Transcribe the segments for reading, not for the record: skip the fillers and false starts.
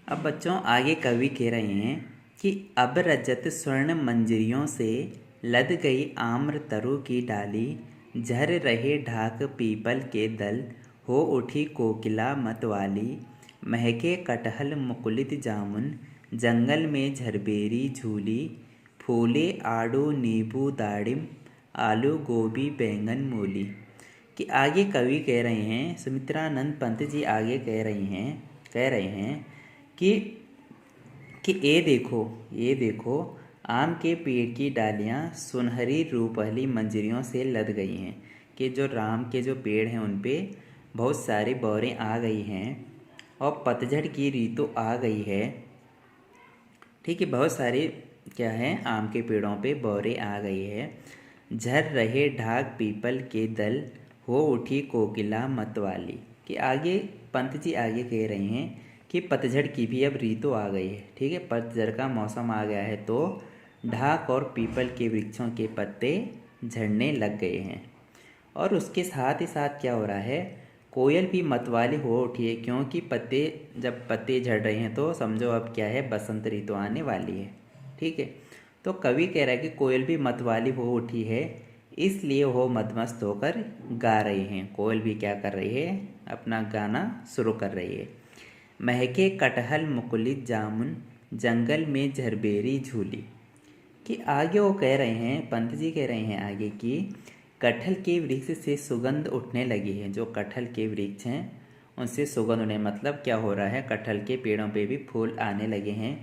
अब बच्चों आगे कवि कह रहे हैं कि अब रजत स्वर्ण मंजरियों से लद गई आम्र तरु की डाली, झर रहे ढाक पीपल के दल, हो उठी कोकिला मतवाली, महके कटहल मुकुलित जामुन, जंगल में झरबेरी झूली, फूले आड़ू नींबू दाड़िम, आलू गोभी बैंगन मूली। कि आगे कवि कह रहे हैं, सुमित्रानंद पंत जी आगे कह रहे हैं कि ये देखो आम के पेड़ की डालियाँ सुनहरी रूपहली मंजरियों से लद गई हैं। कि जो राम के जो पेड़ हैं उन पे बहुत सारी बौरें आ गई हैं और पतझड़ की ऋतु आ गई है। ठीक है, बहुत सारे क्या है आम के पेड़ों पे बौरें आ गई है। झर रहे ढाक पीपल के दल, हो उठी कोकिला मतवाली। कि आगे पंत जी आगे कह रहे हैं कि पतझड़ की भी अब ऋतु आ गई है। ठीक है, पतझड़ का मौसम आ गया है तो ढाक और पीपल के वृक्षों के पत्ते झड़ने लग गए हैं। और उसके साथ ही साथ क्या हो रहा है, कोयल भी मतवाली हो उठी है, क्योंकि जब पत्ते झड़ रहे हैं तो समझो अब क्या है, बसंत ऋतु आने वाली है। ठीक है, तो कवि कह रहा है कि कोयल भी मतवाली हो उठी है, इसलिए वो मदमस्त होकर गा रही हैं। कोयल भी क्या कर रही है, अपना गाना शुरू कर रही है। महके कटहल मुकुलित जामुन, जंगल में झरबेरी झूली। कि आगे वो कह रहे हैं, पंत जी कह रहे हैं आगे कि कटहल के वृक्ष से सुगंध उठने लगी है। जो कटहल के वृक्ष हैं उनसे सुगंध उन्हें, मतलब क्या हो रहा है, कटहल के पेड़ों पे भी फूल आने लगे हैं।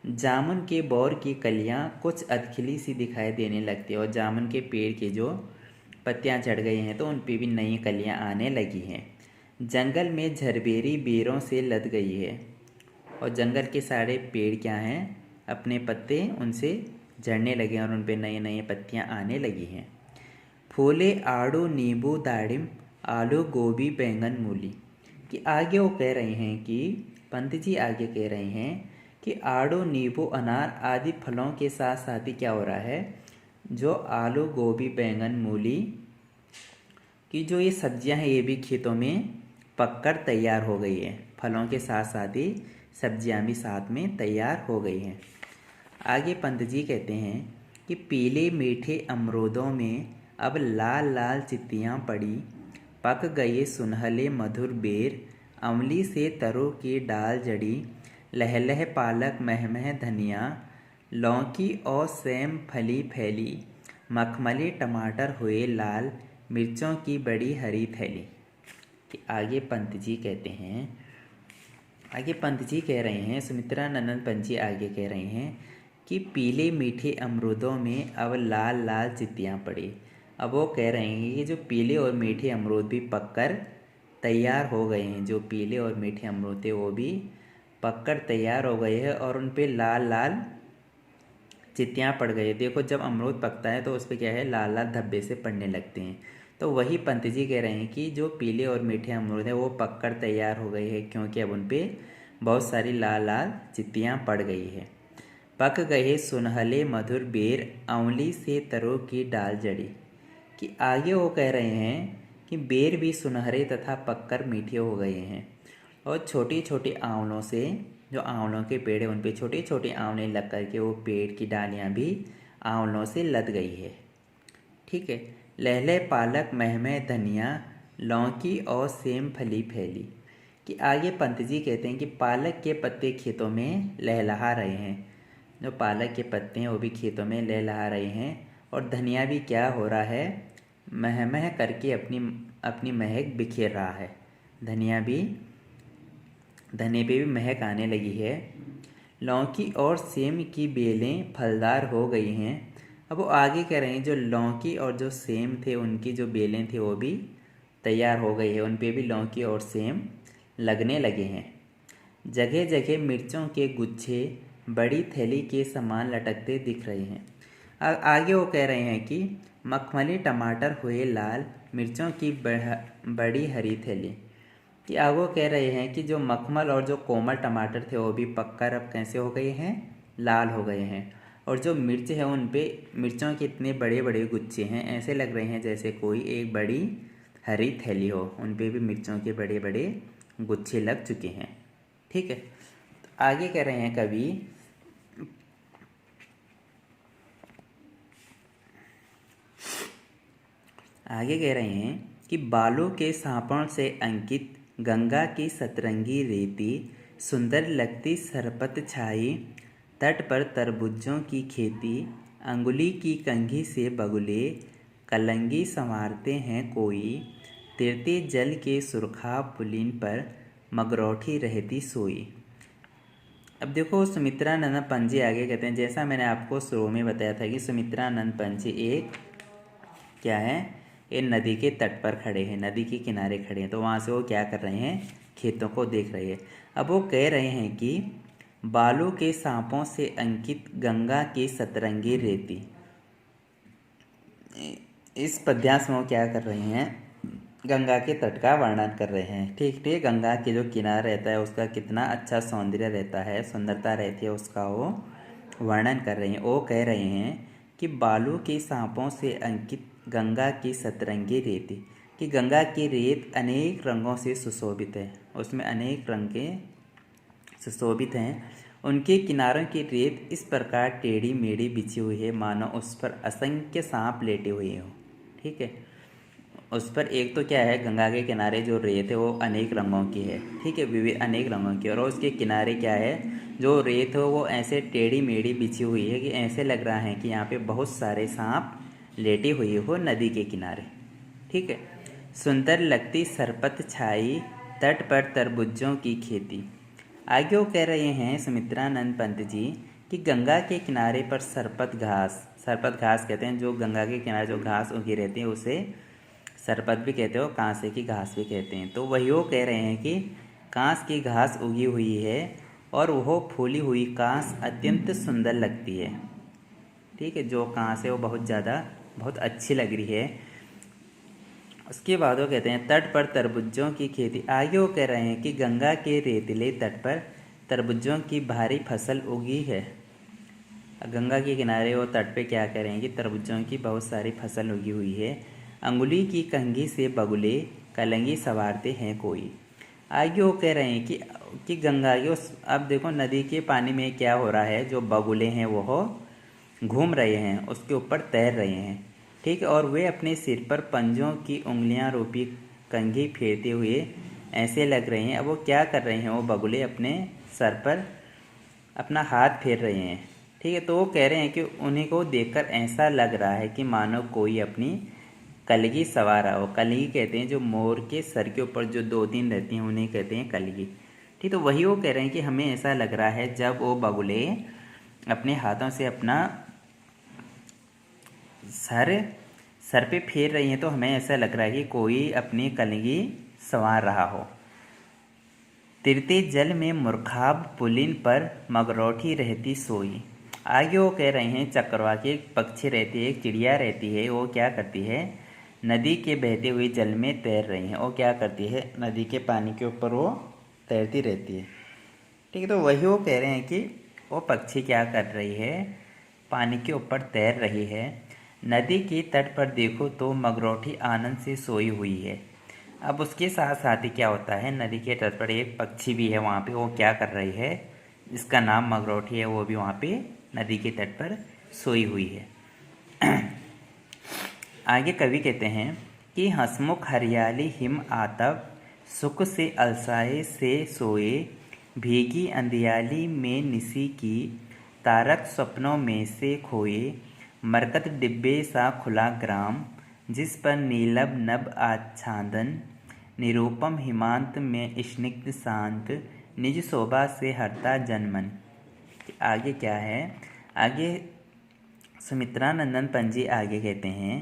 जामुन के बौर की कलियां कुछ अधखिली सी दिखाई देने लगती है, और जामुन के पेड़ के जो पत्तियां झड़ गई हैं तो उन पे भी नई कलियां आने लगी हैं। जंगल में झरबेरी बेरों से लद गई है, और जंगल के सारे पेड़ क्या हैं, अपने पत्ते उनसे झड़ने लगे हैं और उन पे नई नई पत्तियां आने लगी हैं। फूले आड़ू नींबू दाड़िम, आलू गोभी बैंगन मूली। कि आगे वो कह रहे हैं कि पंत जी आगे कह रहे हैं कि आड़ू नींबू अनार आदि फलों के साथ साथ ही क्या हो रहा है, जो आलू गोभी बैंगन मूली की जो ये सब्जियां हैं ये भी खेतों में पककर तैयार हो गई है। फलों के साथ साथ ही सब्जियां भी साथ में तैयार हो गई हैं। आगे पंत जी कहते हैं कि पीले मीठे अमरूदों में अब लाल लाल चित्तियाँ पड़ी, पक गए सुनहले मधुर बेर, अमली से तरों की डाल जड़ी, लहलह पालक महमह धनिया, लौकी और सेम फली फैली, मखमली टमाटर हुए लाल, मिर्चों की बड़ी हरी थैली। कि आगे पंत जी कहते हैं, आगे पंत जी कह रहे हैं, सुमित्रानंद पंत जी आगे कह रहे हैं कि पीले मीठे अमरूदों में अब लाल लाल चित्तियाँ पड़ी। अब वो कह रहे हैं कि जो पीले और मीठे अमरूद भी पककर तैयार हो गए हैं, जो पीले और मीठे अमरूद थे वो भी पककर तैयार हो गए हैं और उन पे लाल लाल चित्तियाँ पड़ गई। देखो जब अमरूद पकता है तो उस पर क्या है, लाल लाल धब्बे से पड़ने लगते हैं। तो वही पंत जी कह रहे हैं कि जो पीले और मीठे अमरूद हैं वो पककर तैयार हो गए हैं, क्योंकि अब उन पे बहुत सारी लाल लाल चित्तियाँ पड़ गई है। पक गए सुनहले मधुर बेर, अमली से तरों की डाल जड़ी। कि आगे वो कह रहे हैं कि बेर भी सुनहरे तथा पककर मीठे हो गए हैं, और छोटी छोटी आंवलों से, जो आंवलों के पेड़ हैं उन पे छोटी छोटी आंवलें लग करके वो पेड़ की डालियाँ भी आंवलों से लद गई है। ठीक है, लहले पालक महमह धनिया, लौकी और सेम फली फैली। कि आगे पंत जी कहते हैं कि पालक के पत्ते खेतों में लहलहा रहे हैं, जो पालक के पत्ते हैं वो भी खेतों में लहलहा रहे हैं, और धनिया भी क्या हो रहा है, महमह करके अपनी अपनी महक बिखेर रहा है। धनिया भी, धनिया पे भी महक आने लगी है। लौकी और सेम की बेलें फलदार हो गई हैं। अब वो आगे कह रहे हैं जो लौकी और जो सेम थे उनकी जो बेलें थी वो भी तैयार हो गई है, उन पे भी लौकी और सेम लगने लगे हैं। जगह जगह मिर्चों के गुच्छे बड़ी थैली के समान लटकते दिख रहे हैं। आगे वो कह रहे हैं कि मखमली टमाटर हुए लाल, मिर्चों की बड़ी हरी थैली। कि आगे वो कह रहे हैं कि जो मखमल और जो कोमल टमाटर थे वो भी पककर अब कैसे हो गए हैं, लाल हो गए हैं, और जो मिर्च है उन पे मिर्चों के इतने बड़े बड़े गुच्छे हैं, ऐसे लग रहे हैं जैसे कोई एक बड़ी हरी थैली हो, उन पे भी मिर्चों के बड़े बड़े गुच्छे लग चुके हैं। ठीक है, आगे कह रहे हैं कवि, आगे कह रहे हैं कि बालों के सांपों से अंकित गंगा की सतरंगी रेती, सुंदर लगती सरपत छाई, तट पर तरबूजों की खेती, अंगुली की कंघी से बगुले कलंगी संवारते हैं कोई, तिरते जल के सुरखा पुलिन पर मगरौठी रहती सोई। अब देखो सुमित्रानंद पंत जी आगे कहते हैं, जैसा मैंने आपको शुरू में बताया था कि सुमित्रानंद पंत जी एक क्या है, ये नदी के तट पर खड़े हैं, नदी के किनारे खड़े हैं। तो वहाँ से वो क्या कर रहे हैं, खेतों को देख रहे हैं। अब वो कह रहे हैं कि बालों के सांपों से अंकित गंगा की सतरंगी रेती। इस पद्यांश में वो क्या कर रहे हैं, गंगा के तट का वर्णन कर रहे हैं। ठीक ठीक, गंगा के जो किनारा रहता है उसका कितना अच्छा सौंदर्य रहता है, सुंदरता रहती है, उसका वो वर्णन कर रहे हैं। वो कह रहे हैं कि बालों के सांपों से अंकित गंगा की सतरंगी रेती, कि गंगा की रेत अनेक रंगों से सुशोभित है, उसमें अनेक रंग के सुशोभित हैं। उनके किनारों की रेत इस प्रकार टेढ़ी मेढ़ी बिछी हुई है मानो उस पर असंख्य सांप लेटे हुए हों। ठीक है, उस पर एक तो क्या है, गंगा के किनारे जो रेत है वो अनेक रंगों की है। ठीक है, विविध अनेक रंगों की, और उसके किनारे क्या है, जो रेत है वो ऐसे टेढ़ी मेढ़ी बिछी हुई है कि ऐसे लग रहा है कि यहाँ पे बहुत सारे सांप लेटे हुए हो नदी के किनारे। ठीक है, सुंदर लगती सरपत छाई, तट पर तरबूजों की खेती। आगे वो कह रहे हैं सुमित्रानंद पंत जी कि गंगा के किनारे पर सरपत घास कहते हैं, जो गंगा के किनारे जो घास उगी रहती है उसे सरपत भी कहते हो, कांसे की घास भी कहते हैं। तो वही वो कह रहे हैं कि कांस की घास उगी हुई है और वह फूली हुई कांस अत्यंत सुंदर लगती है। ठीक है, जो कांस है वो बहुत अच्छी लग रही है। उसके बाद वो कहते हैं तट पर तरबूजों की खेती। आगे वो कह रहे हैं कि गंगा के रेतीले तट पर तरबूजों की भारी फसल उगी है। गंगा के किनारे वो तट पे क्या कह रहे हैं कि तरबूजों की बहुत सारी फसल उगी हुई है। अंगुली की कंघी से बगुले कलंगी संवारते हैं कोई। आगे वो कह रहे हैं कि गंगा के अब देखो नदी के पानी में क्या हो रहा है, जो बगुले हैं वो घूम रहे हैं, उसके ऊपर तैर रहे हैं। ठीक है, और वे अपने सिर पर पंजों की उंगलियां रूपी कंघी फेरते हुए ऐसे लग रहे हैं। अब वो क्या कर रहे हैं, वो बगुले अपने सर पर अपना हाथ फेर रहे हैं। ठीक है, तो वो कह रहे हैं कि उन्हीं को देखकर ऐसा लग रहा है कि मानो कोई अपनी कलगी सवार हो। कलगी कहते हैं जो मोर के सर के ऊपर जो 2-3 रहती हैं उन्हें कहते हैं कलगी। ठीक, तो वही वो कह रहे हैं कि हमें ऐसा लग रहा है जब वो बगुले अपने हाथों से अपना सर पे फेर रही हैं तो हमें ऐसा लग रहा है कि कोई अपनी कलगी संवार रहा हो। तिरते जल में मुरखाब पुलिन पर मगरौठी रहती सोई। आगे वो कह रहे हैं चक्रवा के एक पक्षी रहती है, एक चिड़िया रहती है, वो क्या करती है, नदी के बहते हुए जल में तैर रही है। वो क्या करती है, नदी के पानी के ऊपर वो तैरती रहती है। ठीक है, तो वही वो कह रहे हैं कि वो पक्षी क्या कर रही है, पानी के ऊपर तैर रही है। नदी के तट पर देखो तो मगरौठी आनंद से सोई हुई है। अब उसके साथ साथ ही क्या होता है, नदी के तट पर एक पक्षी भी है वहाँ पे, वो क्या कर रही है, जिसका नाम मगरौठी है, वो भी वहाँ पे नदी के तट पर सोई हुई है। आगे कवि कहते हैं कि हंसमुख हरियाली हिम आतप, सुख से अलसाए से सोए, भीगी अंधियाली में निसी की, तारक स्वप्नों में से खोए, मरकत डिब्बे सा खुला ग्राम, जिस पर नीलब नभ आच्छादन, निरूपम हिमांत में स्निग्ध शांत, निज शोभा से हरता जनमन। आगे क्या है, आगे सुमित्रानंदन पंत जी आगे कहते हैं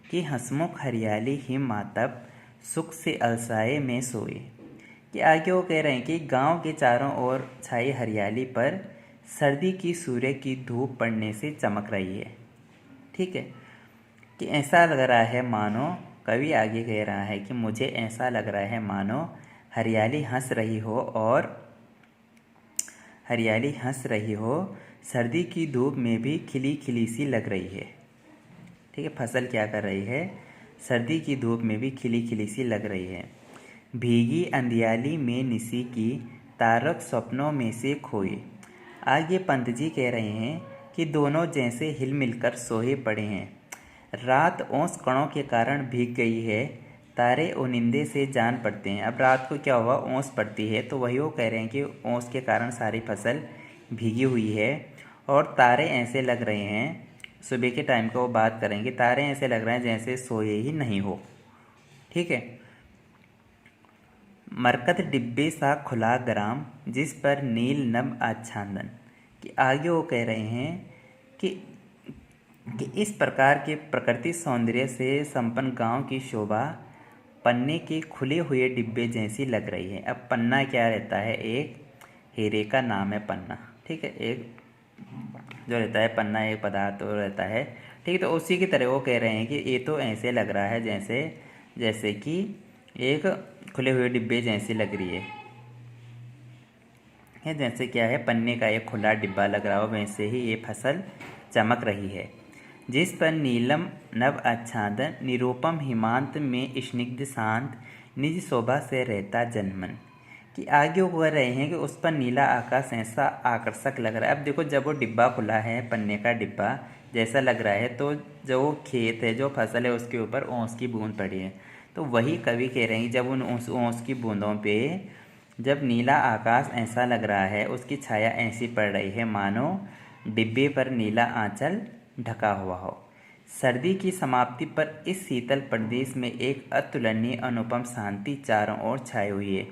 कि हंसमुख हरियाली हिम मातब, सुख से अलसाए में सोए। कि आगे वो कह रहे हैं कि गांव के चारों ओर छाई हरियाली पर सर्दी की सूर्य की धूप पड़ने से चमक रही है। ठीक है, कि ऐसा लग रहा है मानो, कवि आगे कह रहा है कि मुझे ऐसा लग रहा है मानो हरियाली हंस रही हो, और हरियाली हंस रही हो, सर्दी की धूप में भी खिली खिली सी लग रही है। ठीक है, फसल क्या कर रही है, सर्दी की धूप में भी खिली खिली सी लग रही है। भीगी अंधियाली में निसी की, तारक स्वप्नों में से खोए। आगे पंत जी कह रहे हैं कि दोनों जैसे हिल मिलकर सोए पड़े हैं। रात ओस कणों के कारण भीग गई है, तारे ओनिंदे से जान पड़ते हैं। अब रात को क्या हुआ, ओस पड़ती है, तो वही वो कह रहे हैं कि ओस के कारण सारी फसल भीगी हुई है और तारे ऐसे लग रहे हैं, सुबह के टाइम का वो बात करेंगे, तारे ऐसे लग रहे हैं जैसे सोए ही नहीं हो। ठीक है। मरकत डिब्बे सा खुला ग्राम, जिस पर नील नभ आच्छादन। कि आगे वो कह रहे हैं कि इस प्रकार के प्रकृति सौंदर्य से संपन्न गांव की शोभा पन्ने के खुले हुए डिब्बे जैसी लग रही है। अब पन्ना क्या रहता है, एक हीरे का नाम है पन्ना। ठीक है, एक जो रहता है पन्ना एक पदार्थ तो रहता है। ठीक है, तो उसी की तरह वो कह रहे हैं कि ये तो ऐसे लग रहा है जैसे कि एक खुले हुए डिब्बे जैसी लग रही है। जैसे क्या है, पन्ने का एक खुला डिब्बा लग रहा हो, वैसे ही ये फसल चमक रही है। जिस पर नीलम नव आच्छादन, निरूपम हिमांत में स्निग्ध शांत, निज शोभा से रहता जनमन। कि आगे वो कह रहे हैं कि उस पर नीला आकाश ऐसा आकर्षक लग रहा है। अब देखो, जब वो डिब्बा खुला है, पन्ने का डिब्बा जैसा लग रहा है, तो जो वो खेत है, जो फसल है, उसके ऊपर ओस की बूंद पड़ी है। तो वही कवि कह रहे हैं, जब उन ओस की बूंदों पे जब नीला आकाश ऐसा लग रहा है, उसकी छाया ऐसी पड़ रही है मानो डिब्बे पर नीला आंचल ढका हुआ हो। सर्दी की समाप्ति पर इस शीतल प्रदेश में एक अतुलनीय अनुपम शांति चारों ओर छाई हुई है।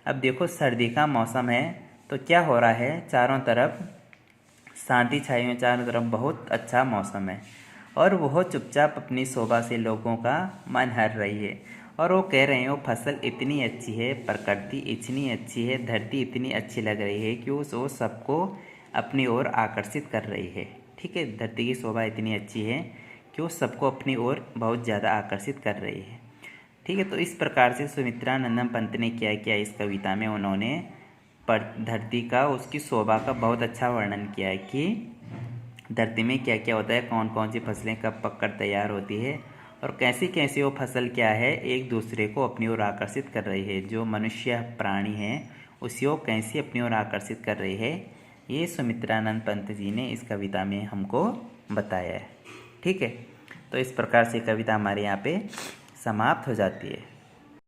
अब देखो, सर्दी का मौसम है, तो क्या हो रहा है, चारों तरफ शांति छाई हुई, चारों तरफ बहुत अच्छा मौसम है और वह चुपचाप अपनी शोभा से लोगों का मन हर रही है। और वो कह रहे हैं, वो फसल इतनी अच्छी है, प्रकृति इतनी अच्छी है, धरती इतनी अच्छी लग रही है कि वो सबको अपनी ओर आकर्षित कर रही है। ठीक है, धरती की शोभा इतनी अच्छी है कि वो सबको अपनी ओर बहुत ज़्यादा आकर्षित कर रही है। ठीक है, तो इस प्रकार से सुमित्रानंदम पंत ने क्या किया इस कविता में, उन्होंने धरती का, उसकी शोभा का बहुत अच्छा वर्णन किया है कि धरती में क्या क्या होता है, कौन कौन सी फसलें कब पककर तैयार होती है और कैसी कैसी वो फसल क्या है एक दूसरे को अपनी ओर आकर्षित कर रही है। जो मनुष्य प्राणी है उसी को कैसी अपनी ओर आकर्षित कर रही है, ये सुमित्रानंद पंत जी ने इस कविता में हमको बताया है। ठीक है, तो इस प्रकार से कविता हमारे यहाँ पे समाप्त हो जाती है।